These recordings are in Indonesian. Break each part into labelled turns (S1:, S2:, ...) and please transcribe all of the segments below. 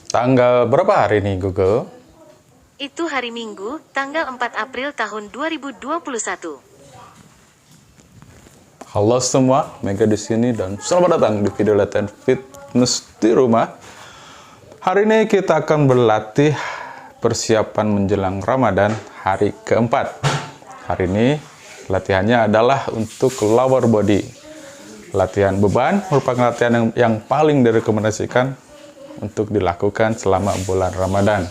S1: Tanggal berapa hari ini, Google?
S2: Itu hari Minggu, tanggal 4 April tahun 2021.
S1: Halo semua, Mega di sini dan selamat datang di video latihan fitness di rumah. Hari ini kita akan berlatih persiapan menjelang Ramadan hari keempat. Hari ini latihannya adalah untuk lower body. Latihan beban merupakan latihan yang paling direkomendasikan untuk dilakukan selama bulan Ramadan.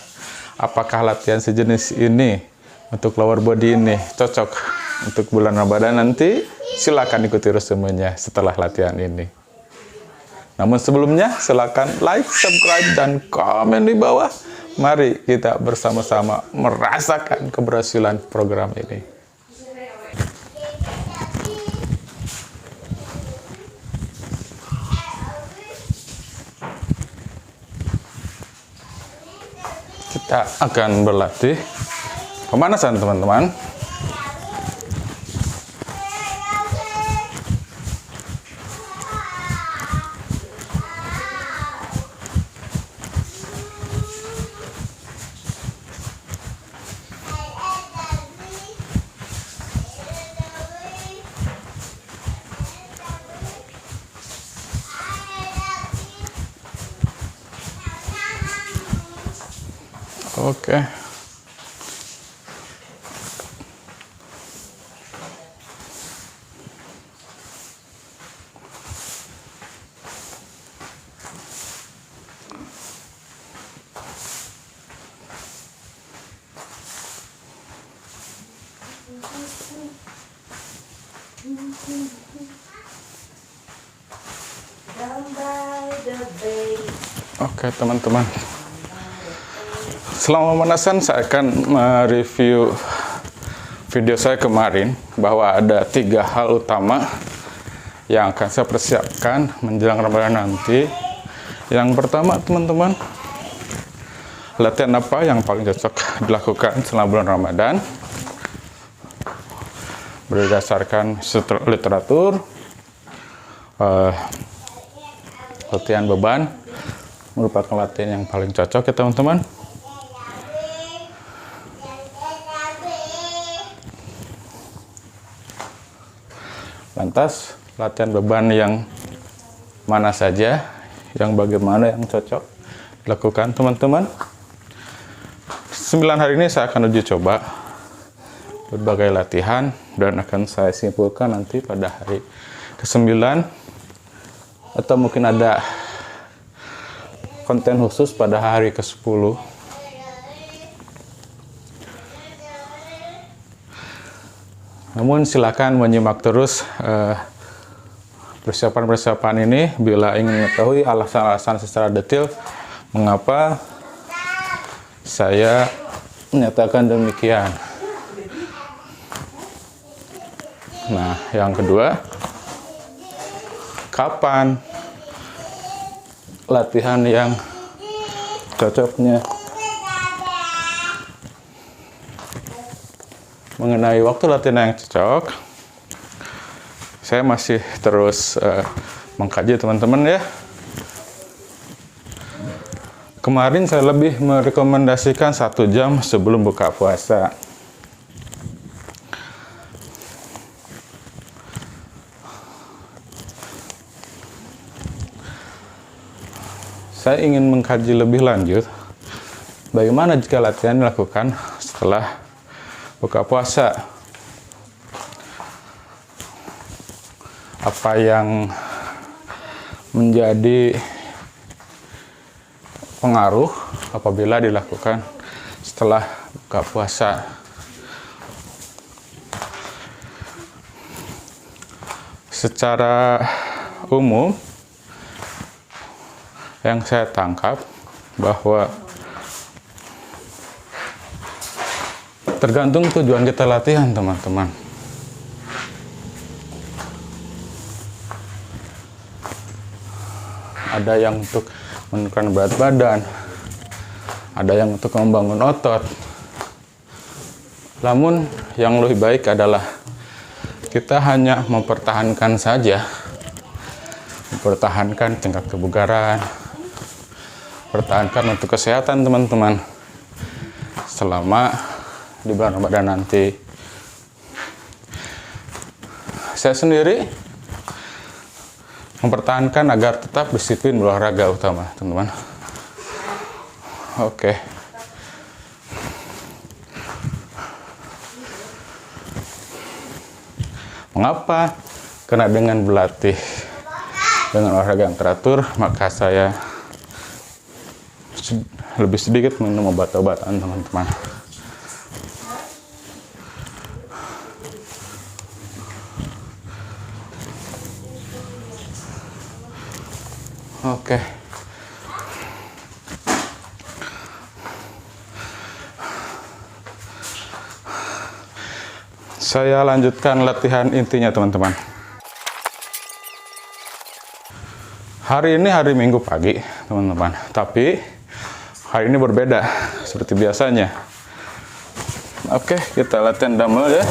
S1: Apakah latihan sejenis ini untuk lower body ini cocok untuk bulan Ramadan nanti? Silakan ikuti resumennya setelah latihan ini. Namun sebelumnya silakan like, subscribe, dan komen di bawah. Mari kita bersama-sama merasakan keberhasilan program ini. Kita akan berlatih pemanasan, teman-teman. Oke. Oke, teman-teman. Selama pemanasan saya akan mereview video saya kemarin bahwa ada 3 hal utama yang akan saya persiapkan menjelang Ramadan nanti. Yang pertama, teman-teman, latihan apa yang paling cocok dilakukan selama bulan Ramadan berdasarkan literatur. Latihan beban merupakan latihan yang paling cocok ya, teman-teman. Lantas, latihan beban yang mana saja, yang bagaimana yang cocok dilakukan, teman-teman. 9 hari ini saya akan uji coba berbagai latihan dan akan saya simpulkan nanti pada hari ke-9, atau mungkin ada konten khusus pada hari ke-10. Namun silakan menyimak terus persiapan-persiapan ini bila ingin mengetahui alasan-alasan secara detail mengapa saya menyatakan demikian. Nah, yang kedua, kapan latihan yang cocoknya? Mengenai waktu latihan yang cocok, saya masih terus mengkaji, teman-teman ya. Kemarin saya lebih merekomendasikan 1 jam sebelum buka puasa. Saya ingin mengkaji lebih lanjut bagaimana jika latihan dilakukan setelah buka puasa. Apa yang menjadi pengaruh apabila dilakukan setelah buka puasa. Secara umum, yang saya tangkap bahwa tergantung tujuan kita latihan, teman-teman. Ada yang untuk menurunkan berat badan, ada yang untuk membangun otot. Namun yang lebih baik adalah kita hanya mempertahankan saja, mempertahankan tingkat kebugaran, pertahankan untuk kesehatan teman-teman selama di bulan Ramadan nanti. Saya sendiri mempertahankan agar tetap disiplin berolahraga utama, teman-teman. Oke. Mengapa? Karena dengan berlatih dengan olahraga yang teratur, maka saya lebih sedikit minum obat-obatan, teman-teman. Oke. Saya lanjutkan latihan intinya, teman-teman. Hari ini hari Minggu pagi, teman-teman. Tapi hari ini berbeda seperti biasanya. Oke, kita latihan dumbbell ya.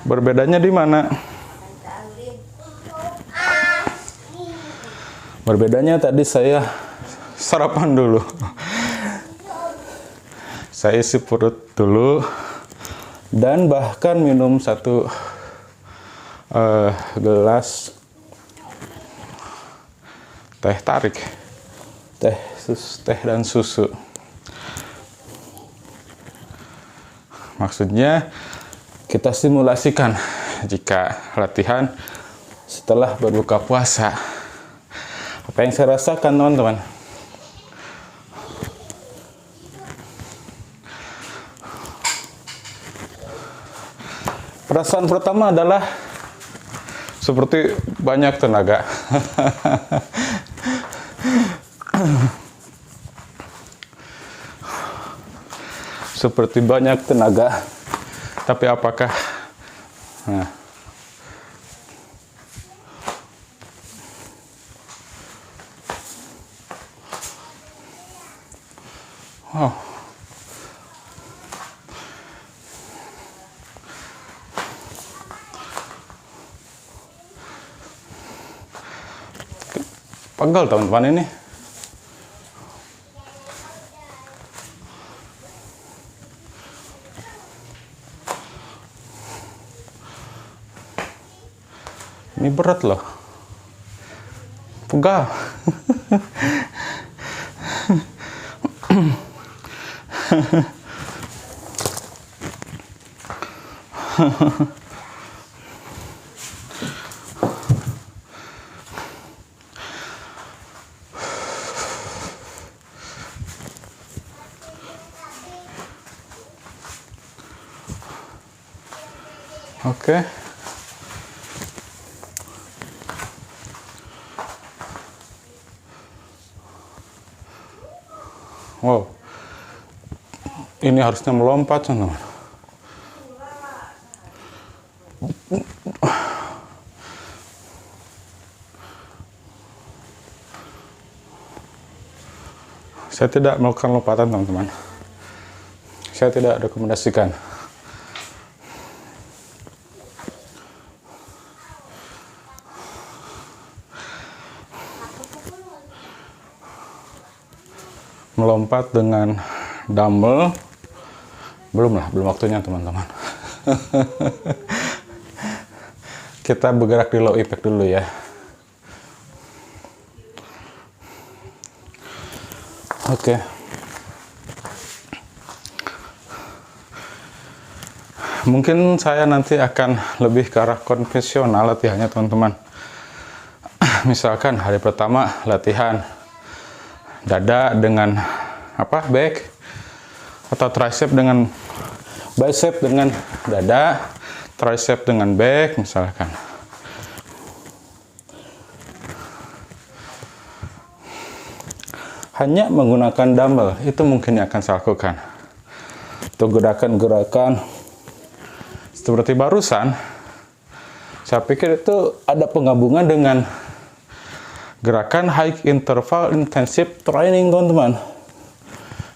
S1: Berbedanya di mana? Berbedanya tadi saya sarapan dulu. Saya isi perut dulu dan bahkan minum satu gelas teh tarik, teh dan susu. Maksudnya kita simulasikan jika latihan setelah berbuka puasa. Apa yang saya rasakan, teman-teman? Perasaan pertama adalah seperti banyak tenaga. Seperti banyak tenaga. Tapi apakah wow. Pegel, teman-teman, ini. Ini berat loh. Pegal. Oke. Wow. Ini harusnya melompat, teman-teman. Saya tidak melakukan lompatan, teman-teman. Saya tidak rekomendasikan. Melompat dengan dumbbell belum waktunya, teman-teman. Kita bergerak di low impact dulu ya. Oke. Mungkin saya nanti akan lebih ke arah konvensional latihannya, teman-teman. Misalkan hari pertama latihan dada dengan back, atau tricep dengan bicep dengan dada, tricep dengan back misalkan. Hanya menggunakan dumbbell itu mungkin yang akan saya lakukan. Untuk gerakan-gerakan seperti barusan, saya pikir itu ada penggabungan dengan gerakan high interval intensive training, teman-teman.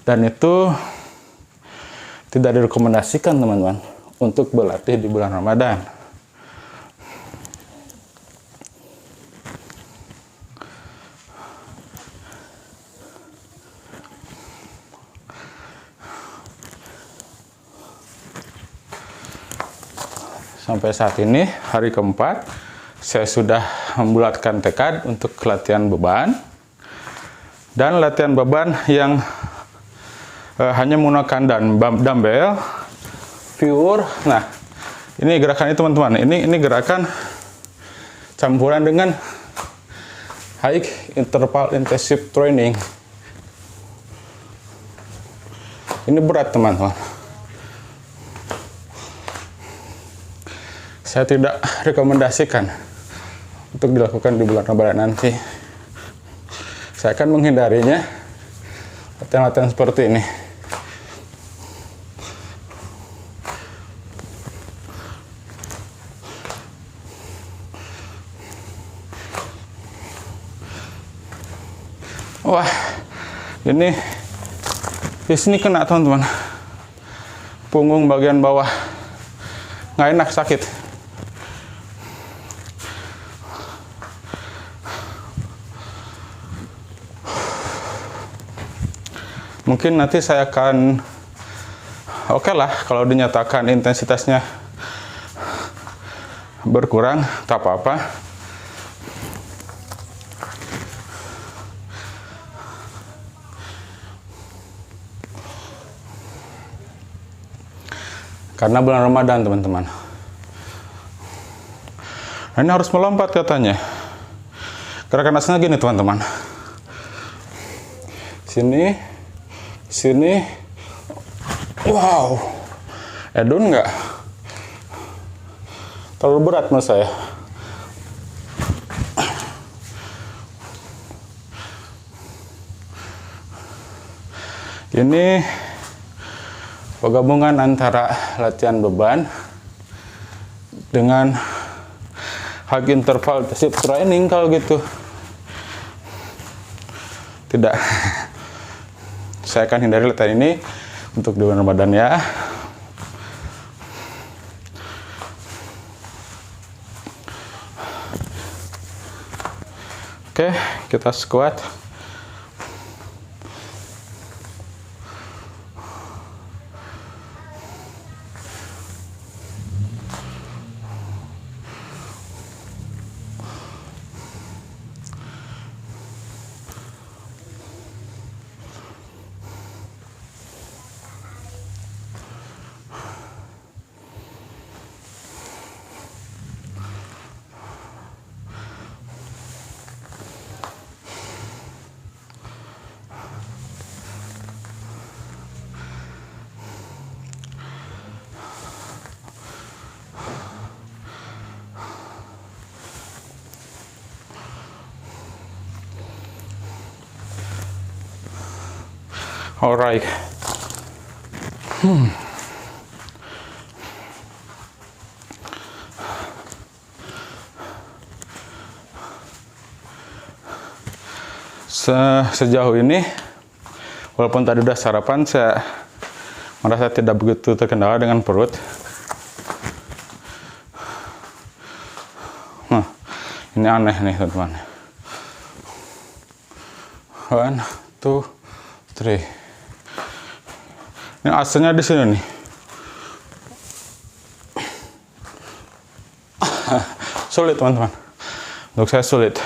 S1: Dan itu tidak direkomendasikan, teman-teman, untuk berlatih di bulan Ramadan. sampai saat ini hari keempat saya sudah membulatkan tekad untuk latihan beban, dan latihan beban yang hanya menggunakan dumbbell pure. Nah, ini gerakan itu teman-teman, ini gerakan campuran dengan high interval intensive training. Ini berat teman-teman. Saya tidak rekomendasikan untuk dilakukan di bulan Ramadan nanti. Saya akan menghindarinya, latihan-latihan seperti ini. Wah, ini di sini kena teman-teman. Punggung bagian bawah nggak enak, sakit. Mungkin nanti saya akan oke lah kalau dinyatakan intensitasnya berkurang, tak apa-apa. Karena bulan Ramadan teman-teman. Nah, ini harus melompat katanya. Gerakan aslinya gini teman-teman. Sini, wow, edun nggak? Terlalu berat menurut saya. Ini penggabungan antara latihan beban dengan high interval intensive training kalau gitu. Tidak. Saya akan hindari latihan ini untuk di bulan Ramadan ya. Oke, kita squat. Alright. Sejauh ini, walaupun tadi udah sarapan, saya merasa tidak begitu terkendala dengan perut. Nah, ini aneh nih teman-teman. 1, 2, 3. Ini aslinya di sini nih. Sulit teman-teman. Untuk saya sulit.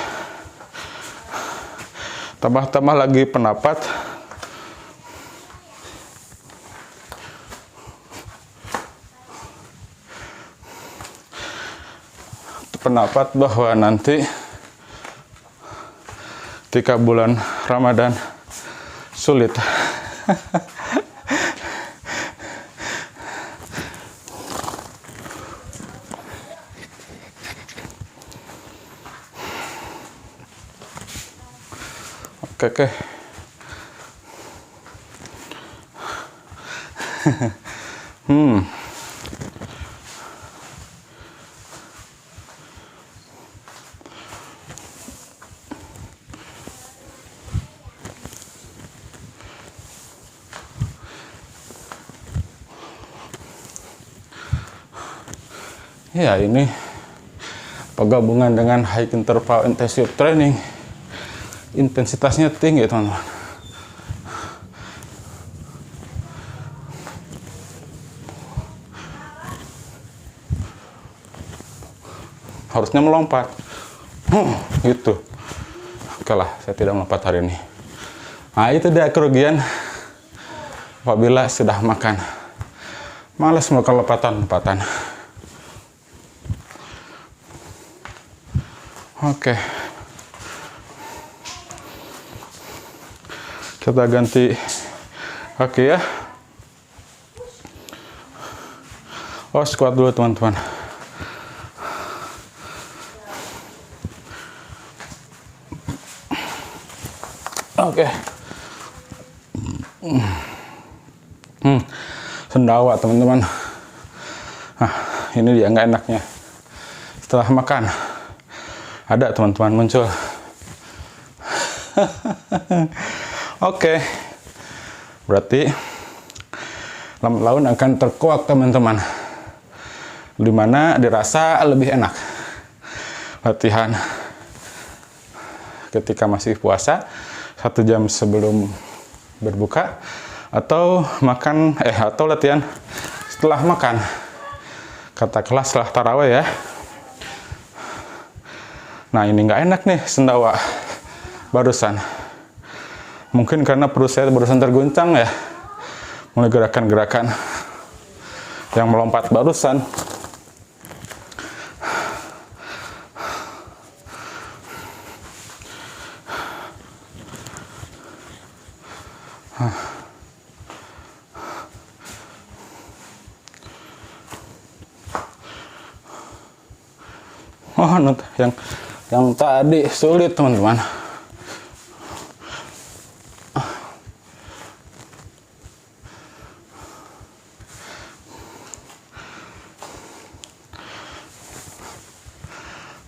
S1: Tambah lagi penapat. Pendapat bahwa nanti ketika bulan Ramadan sulit. Oke. Ya, ini penggabungan dengan high interval intensive training. Intensitasnya tinggi teman-teman. harusnya melompat. Gitu. Oke lah, saya tidak melompat hari ini. Nah, itu dia kerugian apabila sudah makan. Malas melakukan lompatan-lompatan. Oke. Kita ganti kaki ya. Oh, squat dulu teman-teman. Oke. Sendawa teman-teman. Nah, ini dia nggak enaknya. Setelah makan, ada teman-teman muncul. Oke. Berarti lambat laun akan terkuak teman-teman. Dimana dirasa lebih enak latihan ketika masih puasa 1 jam sebelum berbuka, atau makan atau latihan setelah makan, katakanlah setelah tarawih ya. Nah, ini nggak enak nih sendawa barusan, mungkin karena perut saya barusan terguncang ya, mulai gerakan-gerakan yang melompat barusan. Oh, yang tadi sulit teman-teman.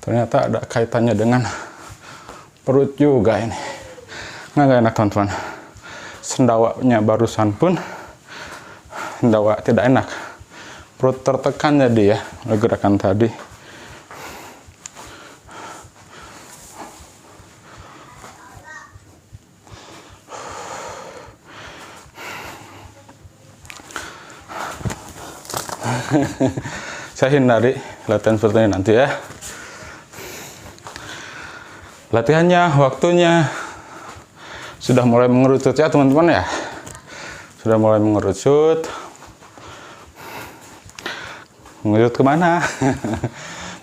S1: Ternyata ada kaitannya dengan perut juga ini. Nggak enak teman-teman. Sendawanya barusan pun sendawa tidak enak. Perut tertekan jadi ya oleh gerakan tadi. Saya hindari latihan seperti ini nanti ya. Latihannya, waktunya sudah mulai mengerucut ya teman-teman ya. Sudah mulai mengerucut. Mengerucut kemana?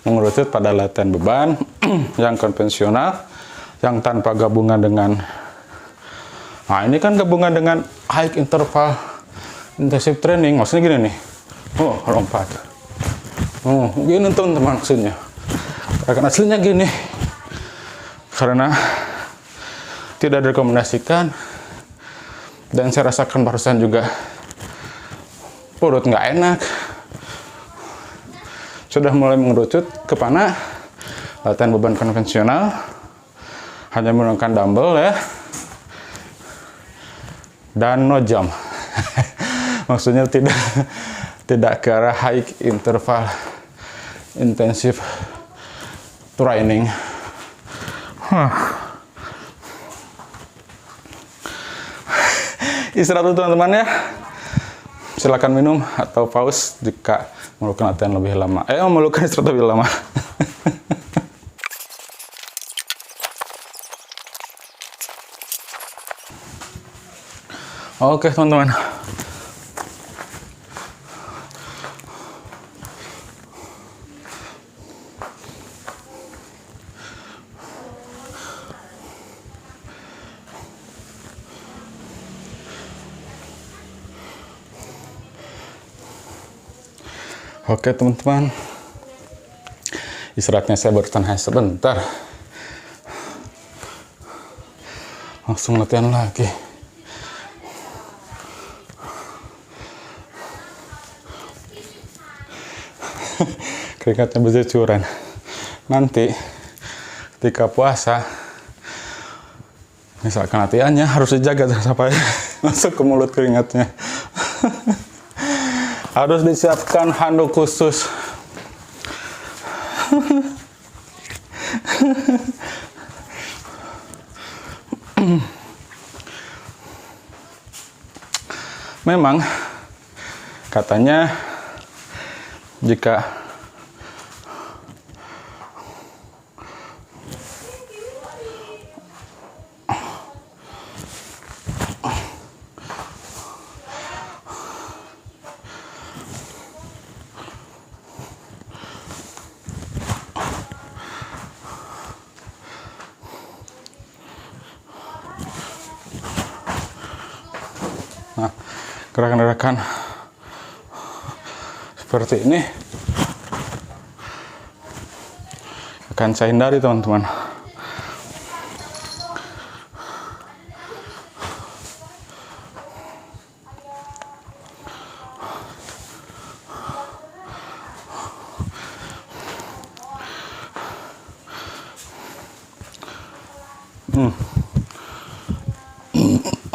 S1: Mengerucut pada latihan beban yang konvensional, yang tanpa gabungan dengan, nah ini kan gabungan dengan high interval intensive training. Maksudnya gini nih. Oh, lompat. Oh, gini teman-teman maksudnya. Gerakan aslinya gini. Karena tidak direkomendasikan, dan saya rasakan barusan juga perut nggak enak. Sudah mulai mengerucut ke mana? Latihan beban konvensional, hanya menggunakan dumbbell ya, dan no jump. Maksudnya tidak ke arah high interval intensive training. Istirahat dulu teman-teman ya. Silakan minum atau pause jika memerlukan latihan lebih lama. Memerlukan istirahat lebih lama. Oke teman-teman. Oke teman-teman, istirahatnya saya barusan hanya sebentar, langsung latihan lagi. Keringatnya bercucuran. Nanti ketika puasa, misalkan latihannya harus dijaga sampai masuk ke mulut keringatnya. Harus disiapkan handuk khusus. Memang katanya jika gerakan-gerakan seperti ini akan saya hindari, teman-teman.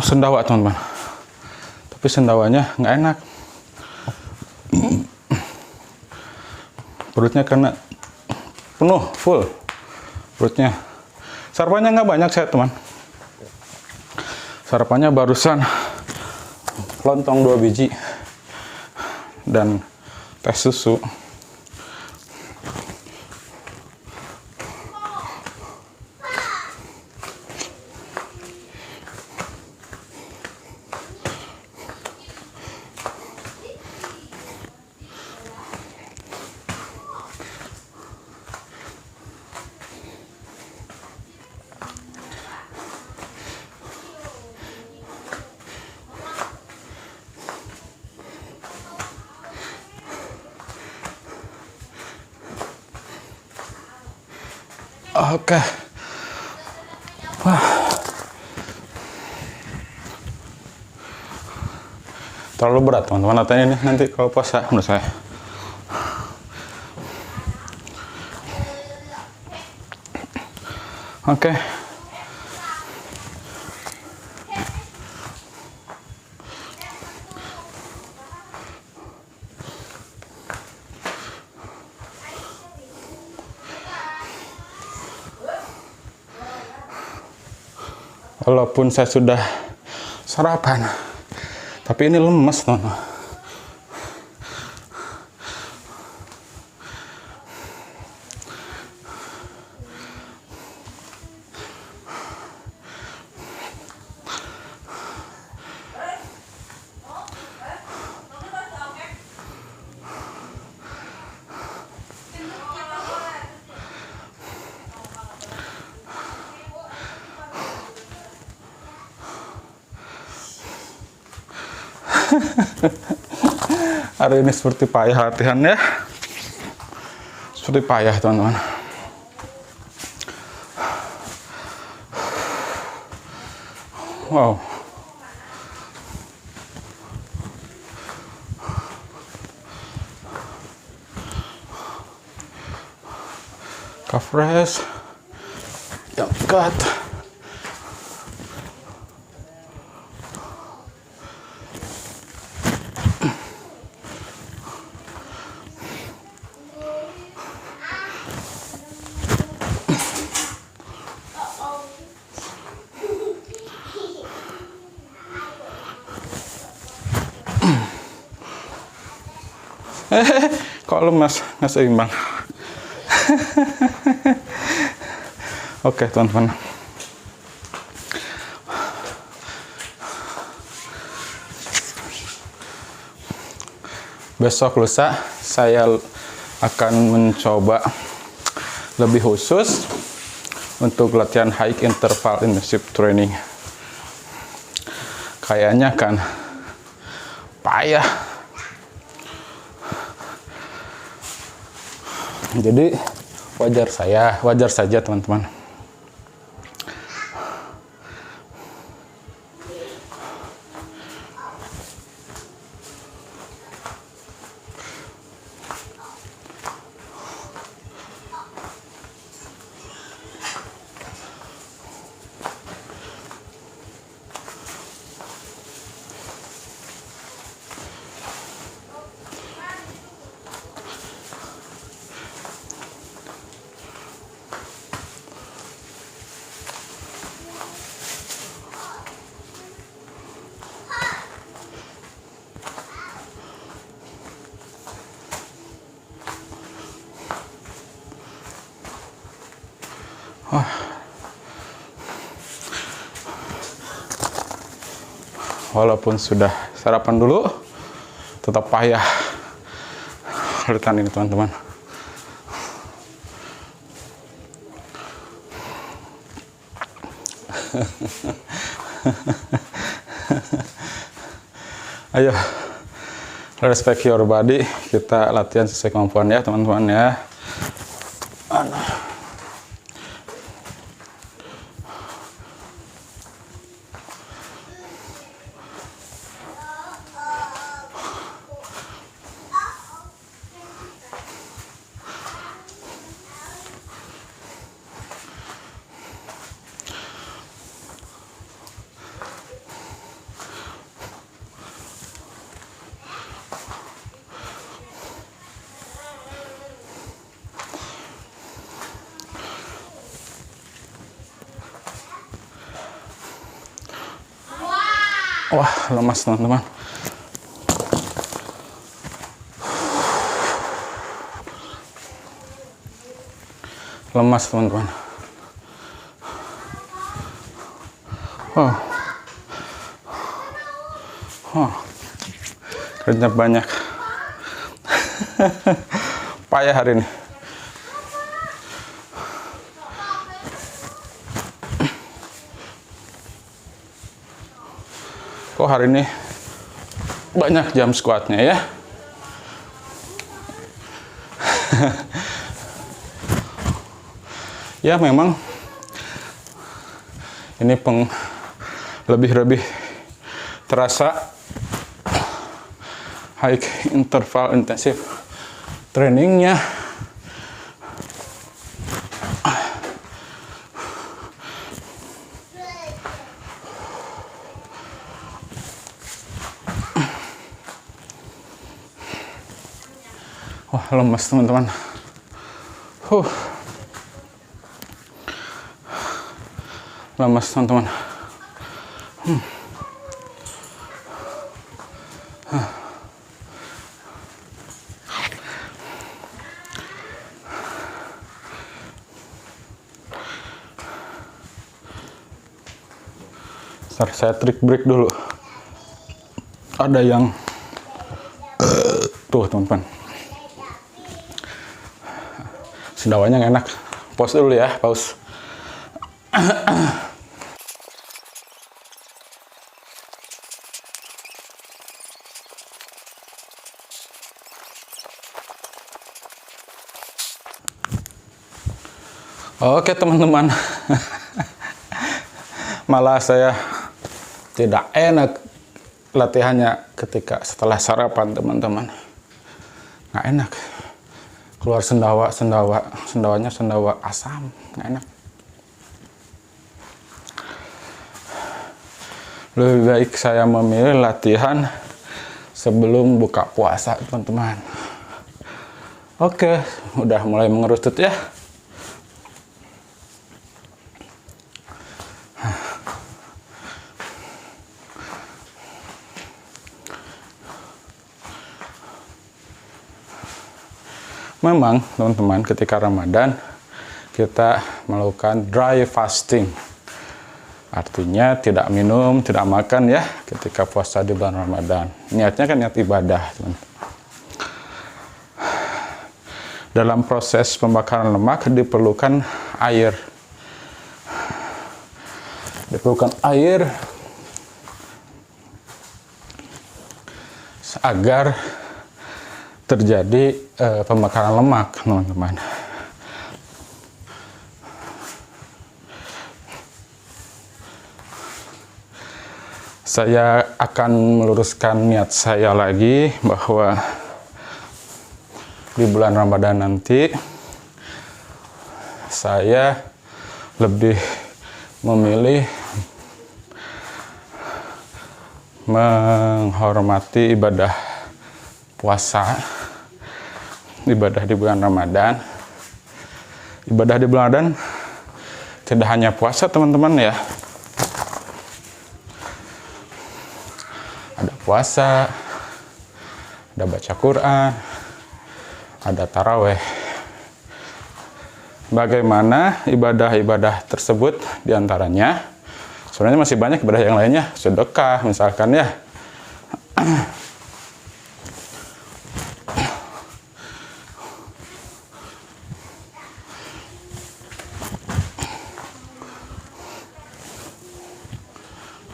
S1: Sendawa, teman-teman, tapi sendawanya nggak enak, perutnya kena penuh, full perutnya. Sarapannya nggak banyak saya, teman. Sarapannya barusan lontong 2 biji dan teh susu. Oke. Wah. Terlalu berat, teman-teman, latihan ini nanti kalau puasa menurut saya. Oke. Walaupun saya sudah sarapan, tapi ini lemes, teman-teman. Hari ini seperti payah latihannya, seperti payah, teman-teman. Wow. Calf rest, jump cut. Kok lemas, nggak seimbang. Oke, teman-teman. Besok lusa saya akan mencoba lebih khusus untuk latihan high interval intensive training. Kayaknya kan payah. Jadi wajar saja, teman-teman. Walaupun sudah sarapan dulu, tetap payah latihan ini, teman-teman. Ayo, respect your body. Kita latihan sesuai kemampuan ya teman-teman ya. Wah, lemas teman-teman. Lemas teman-teman. Kerja banyak. Payah hari ini. Kok hari ini banyak jam squatnya ya? Ya memang ini lebih terasa high interval intensif trainingnya. Wah, lemas teman-teman. Lemas teman-teman. Ntar saya trik break dulu. Ada yang tuh teman-teman. Sendawanya nggak enak. Pause dulu ya, pause. Oke teman-teman. Malah saya tidak enak latihannya ketika setelah sarapan teman-teman. Nggak enak. Keluar sendawanya sendawa asam, nggak enak. Lebih baik saya memilih latihan sebelum buka puasa teman-teman. Oke, udah mulai mengerucut ya. Memang teman-teman ketika Ramadan kita melakukan dry fasting. Artinya tidak minum, tidak makan ya ketika puasa di bulan Ramadan. Niatnya kan niat ibadah, teman-teman. Dalam proses pembakaran lemak diperlukan air. Diperlukan air agar terjadi pembakaran lemak, teman-teman. Saya akan meluruskan niat saya lagi bahwa di bulan Ramadan nanti saya lebih memilih menghormati ibadah puasa, ibadah di bulan Ramadan. Ibadah di bulan Ramadan tidak hanya puasa teman-teman ya. Ada puasa, ada baca Quran, ada taraweh. Bagaimana ibadah-ibadah tersebut diantaranya? Sebenarnya masih banyak ibadah yang lainnya, sedekah misalkan ya.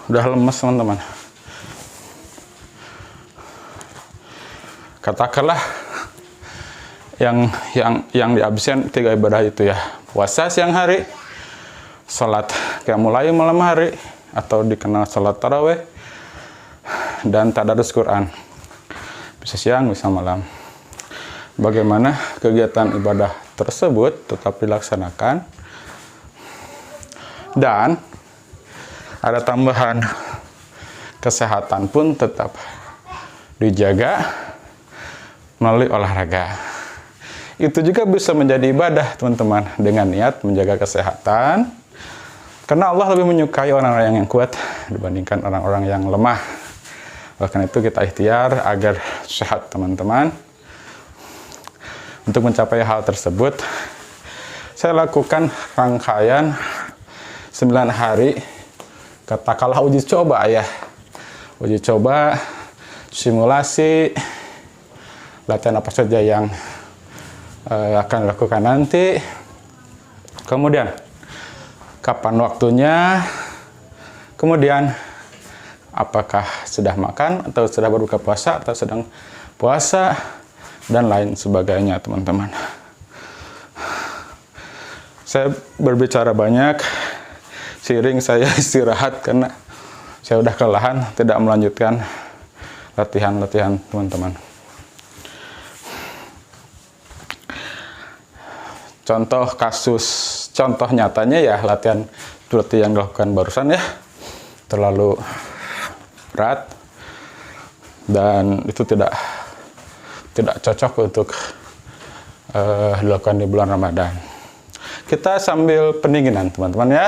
S1: Udah lemes teman-teman. katakanlah yang dihabiskan 3 ibadah itu ya, puasa siang hari, sholat qiyamul lail malam hari atau dikenal sholat tarawih, dan tadarus Quran, bisa siang bisa malam. Bagaimana kegiatan ibadah tersebut tetap dilaksanakan, dan ada tambahan, kesehatan pun tetap dijaga melalui olahraga. Itu juga bisa menjadi ibadah teman-teman, dengan niat menjaga kesehatan, karena Allah lebih menyukai orang-orang yang kuat dibandingkan orang-orang yang lemah. Oleh karena itu kita ikhtiar agar sehat teman-teman. Untuk mencapai hal tersebut, saya lakukan rangkaian 9 hari, katakanlah uji coba ya. Uji coba, simulasi, latihan apa saja yang akan dilakukan nanti. Kemudian, kapan waktunya, kemudian apakah sudah makan atau sudah berbuka puasa atau sedang puasa, dan lain sebagainya teman-teman. Saya berbicara banyak, seiring saya istirahat karena saya udah kelelahan, tidak melanjutkan latihan-latihan teman-teman. Contoh nyatanya ya latihan seperti yang dilakukan barusan ya, terlalu berat dan itu tidak cocok untuk dilakukan di bulan Ramadan. Kita sambil pendinginan teman-teman ya.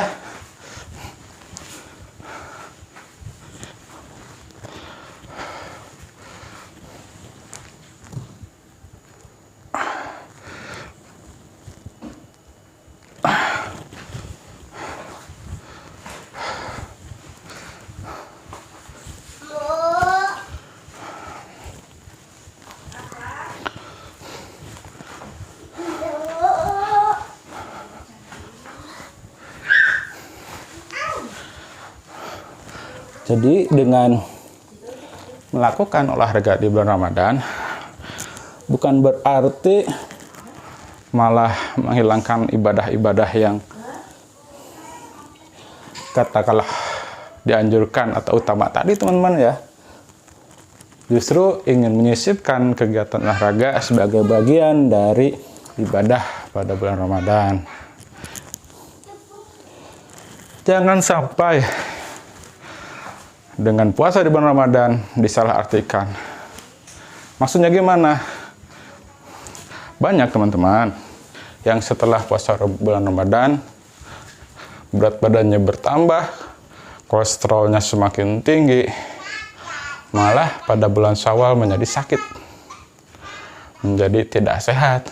S1: Jadi dengan melakukan olahraga di bulan Ramadan bukan berarti malah menghilangkan ibadah-ibadah yang katakanlah dianjurkan atau utama tadi teman-teman ya. Justru ingin menyisipkan kegiatan olahraga sebagai bagian dari ibadah pada bulan Ramadan. Jangan sampai dengan puasa di bulan Ramadan disalahartikan. Maksudnya gimana? Banyak teman-teman yang setelah puasa bulan Ramadan berat badannya bertambah, kolesterolnya semakin tinggi, malah pada bulan Syawal menjadi sakit, menjadi tidak sehat.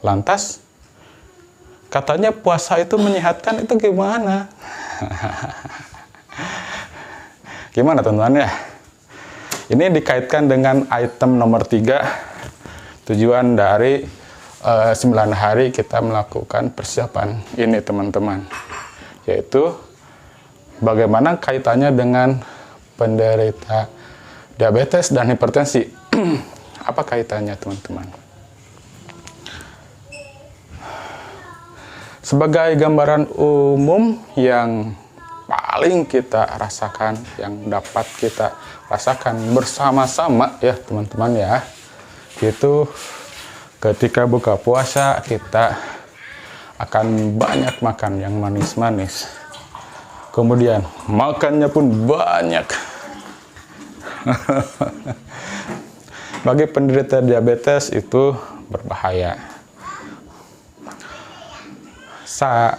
S1: Lantas katanya puasa itu menyehatkan, itu gimana? Gimana teman-teman ya? Ini dikaitkan dengan item nomor 3, tujuan dari 9 hari kita melakukan persiapan ini teman-teman, yaitu bagaimana kaitannya dengan penderita diabetes dan hipertensi. Apa kaitannya teman-teman? Sebagai gambaran umum yang paling kita rasakan, yang dapat kita rasakan bersama-sama ya teman-teman ya, itu ketika buka puasa kita akan banyak makan yang manis-manis, kemudian makannya pun banyak. Bagi penderita diabetes itu berbahaya.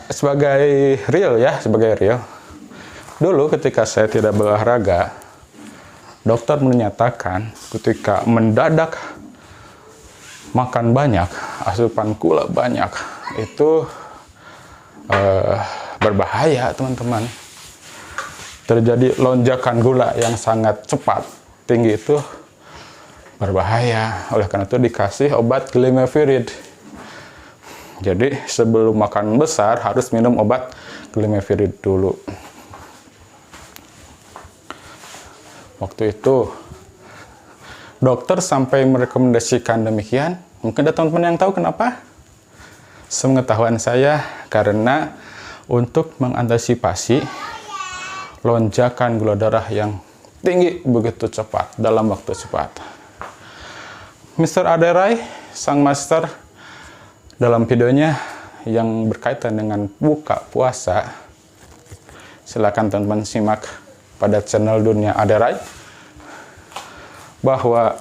S1: Sebagai real, dulu ketika saya tidak berolahraga, dokter menyatakan ketika mendadak makan banyak, asupan gula banyak, itu berbahaya teman-teman. Terjadi lonjakan gula yang sangat cepat, tinggi, itu berbahaya. Oleh karena itu dikasih obat Glimepiride. Jadi sebelum makan besar harus minum obat Glimepiride dulu. Waktu itu dokter sampai merekomendasikan demikian? Mungkin ada teman-teman yang tahu kenapa? Sepengetahuan saya, karena untuk mengantisipasi lonjakan gula darah yang tinggi begitu cepat dalam waktu cepat. Mr. Aderai, sang master, dalam videonya yang berkaitan dengan buka puasa, silakan teman-teman simak pada channel Dunia Aderai, bahwa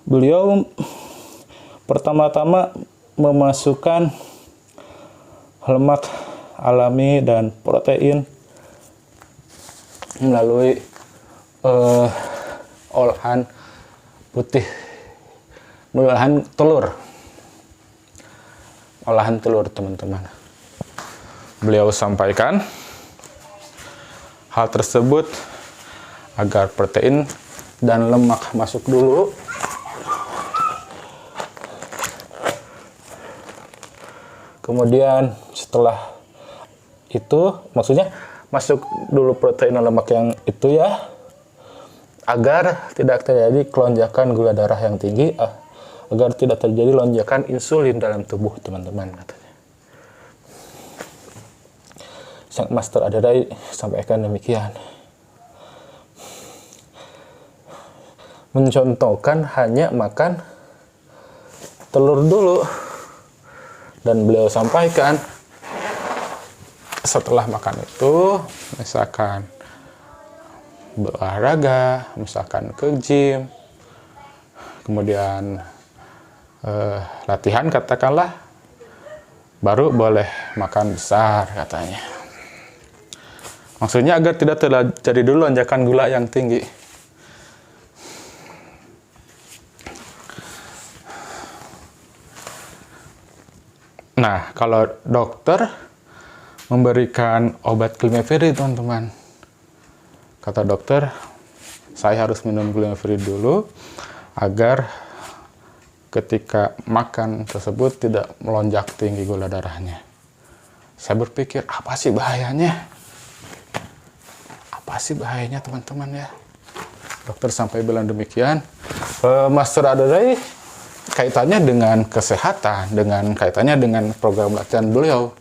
S1: beliau pertama-tama memasukkan lemak alami dan protein melalui olahan putih, olahan telur teman-teman. Beliau sampaikan hal tersebut agar protein dan lemak masuk dulu, kemudian setelah itu, maksudnya masuk dulu protein dan lemak yang itu ya, agar tidak terjadi kelonjakan gula darah yang tinggi, agar tidak terjadi lonjakan insulin dalam tubuh teman-teman, katanya. Sang Master Aderai sampaikan demikian. Mencontohkan hanya makan telur dulu, dan beliau sampaikan setelah makan itu, misalkan berolahraga, misalkan ke gym, kemudian latihan katakanlah, baru boleh makan besar, katanya. Maksudnya agar tidak terjadi dulu lonjakan gula yang tinggi. Nah, kalau dokter memberikan obat Klimeferid, teman-teman, kata dokter, saya harus minum Klimeferid dulu agar ketika makan tersebut tidak melonjak tinggi gula darahnya. Saya berpikir, apa sih bahayanya? Apa sih bahayanya, teman-teman ya? Dokter sampai bilang demikian. Master Aderai kaitannya dengan kesehatan, kaitannya dengan program latihan beliau,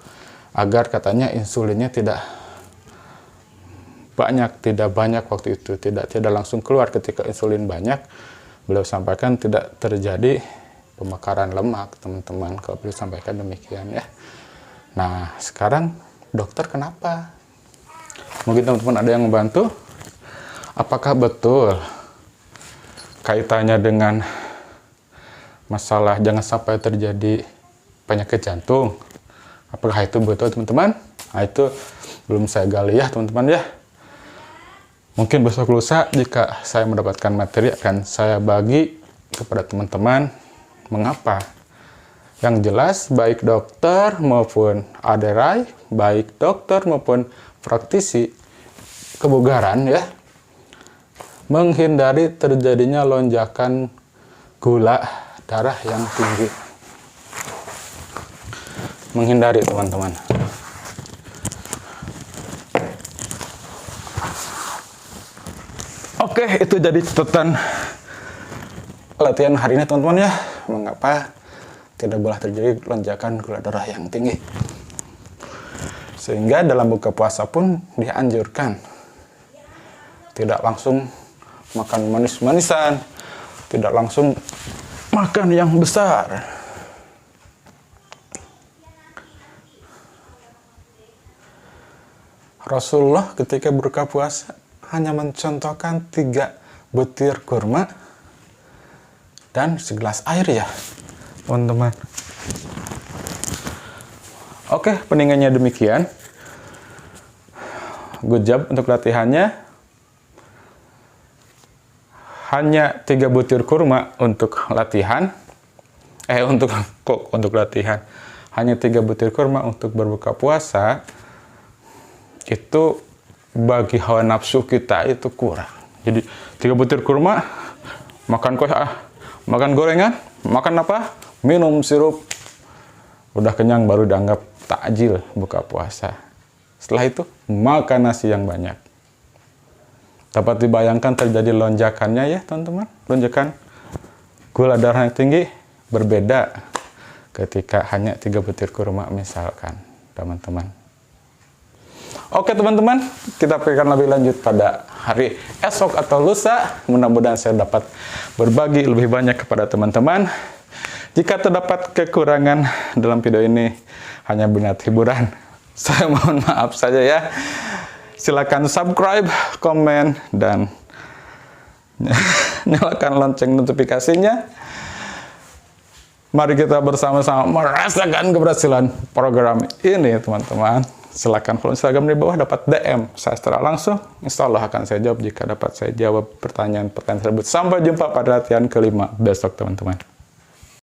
S1: agar katanya insulinnya tidak banyak waktu itu, tidak langsung keluar. Ketika insulin banyak, beliau sampaikan tidak terjadi pembakaran lemak, teman-teman, kalau beliau sampaikan demikian ya. Nah, sekarang dokter kenapa? Mungkin teman-teman ada yang membantu. Apakah betul kaitannya dengan masalah jangan sampai terjadi penyakit jantung? Apakah itu betul, teman-teman? Nah, itu belum saya gali ya, teman-teman ya. Mungkin besok lusa jika saya mendapatkan materi akan saya bagi kepada teman-teman mengapa. Yang jelas baik dokter maupun Aderai, baik dokter maupun praktisi kebugaran ya, menghindari terjadinya lonjakan gula darah yang tinggi. Menghindari, teman-teman. Oke, itu jadi catatan latihan hari ini, teman-teman ya. Mengapa tidak boleh terjadi lonjakan gula darah yang tinggi. Sehingga dalam buka puasa pun dianjurkan tidak langsung makan manis-manisan, tidak langsung makan yang besar. Rasulullah ketika berbuka puasa hanya mencontohkan 3 butir kurma dan segelas air ya, teman-teman. Oke, peninggalannya demikian. Good job untuk latihannya. Hanya 3 butir kurma untuk latihan. Untuk latihan. Hanya 3 butir kurma untuk berbuka puasa. Itu bagi hawa nafsu kita itu kurang. Jadi 3 butir kurma, makan kue, makan gorengan, makan apa? Minum sirup. Udah kenyang baru dianggap takjil buka puasa. Setelah itu makan nasi yang banyak. Dapat dibayangkan terjadi lonjakannya ya teman-teman. Lonjakan gula darah yang tinggi berbeda ketika hanya 3 butir kurma misalkan teman-teman. Oke teman-teman, kita pikirkan lebih lanjut pada hari esok atau lusa. Mudah-mudahan saya dapat berbagi lebih banyak kepada teman-teman. Jika terdapat kekurangan dalam video ini, hanya berniat hiburan, saya mohon maaf saja ya. Silakan subscribe, komen, dan nyalakan lonceng notifikasinya. Mari kita bersama-sama merasakan keberhasilan program ini, teman-teman. Silakan follow Instagram di bawah, dapat DM saya secara langsung. Insya Allah akan saya jawab jika dapat saya jawab pertanyaan-pertanyaan tersebut. Sampai jumpa pada latihan kelima besok, teman-teman.